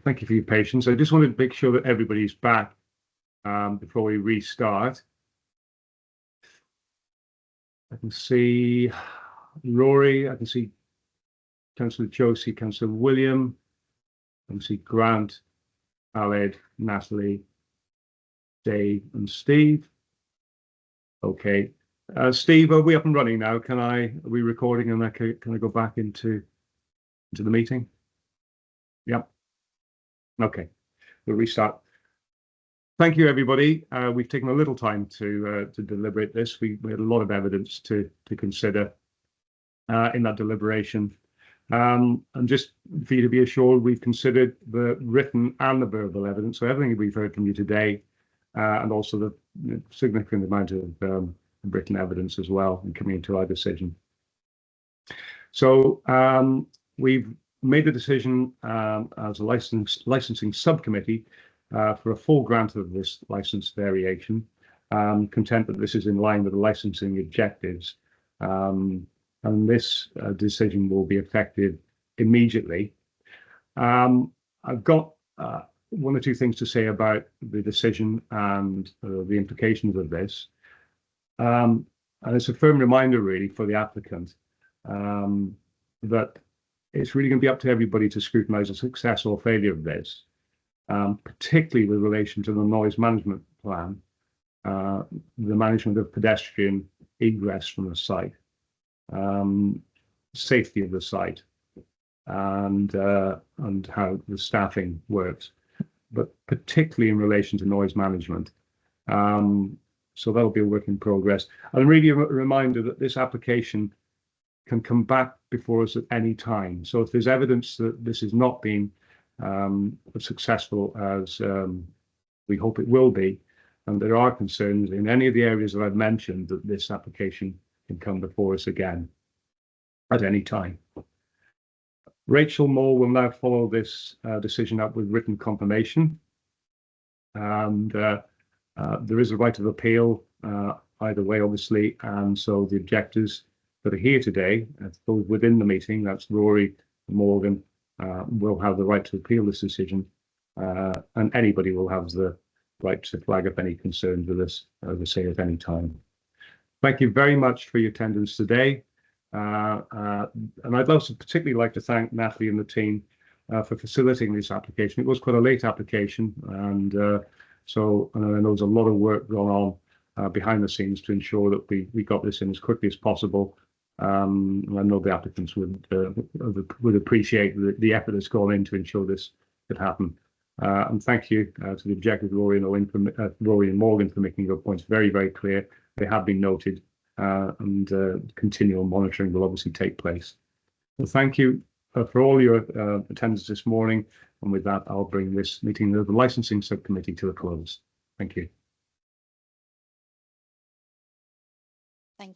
thank you for your patience. I just wanted to make sure that everybody's back before we restart. I can see Rory, I can see Councillor Josie, Councillor William, I can see Grant, Aled, Natalie, Dave and Steve. Okay, Steve, are we up and running now? Are we recording and can I go back into the meeting? Yep. Okay, we'll restart. Thank you, everybody. We've taken a little time to deliberate this. We had a lot of evidence to consider in that deliberation. And just for you to be assured, we've considered the written and the verbal evidence. So everything we've heard from you today, and also the significant amount of written evidence as well, in coming into our decision. So we've made the decision as a licensing subcommittee for a full grant of this license variation, content that this is in line with the licensing objectives. And this decision will be effective immediately. I've got one or two things to say about the decision and the implications of this. And it's a firm reminder, really, for the applicant that it's really going to be up to everybody to scrutinise the success or failure of this, particularly with relation to the noise management plan, the management of pedestrian egress from the site, safety of the site, and how the staffing works, but particularly in relation to noise management. So that'll be a work in progress. And really a reminder that this application can come back before us at any time. So if there's evidence that this has not been as successful as we hope it will be, and there are concerns in any of the areas that I've mentioned, that this application can come before us again at any time. Rachel Moore will now follow this decision up with written confirmation. And there is a right of appeal either way, obviously, and so the objectors that are here today, those within the meeting, that's Rory, Morgan, will have the right to appeal this decision, and anybody will have the right to flag up any concerns with this, as I say, at any time. Thank you very much for your attendance today. And I'd also particularly like to thank Natalie and the team for facilitating this application. It was quite a late application, and so I know there's a lot of work going on behind the scenes to ensure that we got this in as quickly as possible. And I know the applicants would appreciate the effort that's gone in to ensure this could happen. And thank you to the objectors, Rory and Morgan, for making your points very, very clear. They have been noted, and continual monitoring will obviously take place. So thank you for all your attendance this morning. And with that, I'll bring this meeting of the licensing subcommittee to a close. Thank you.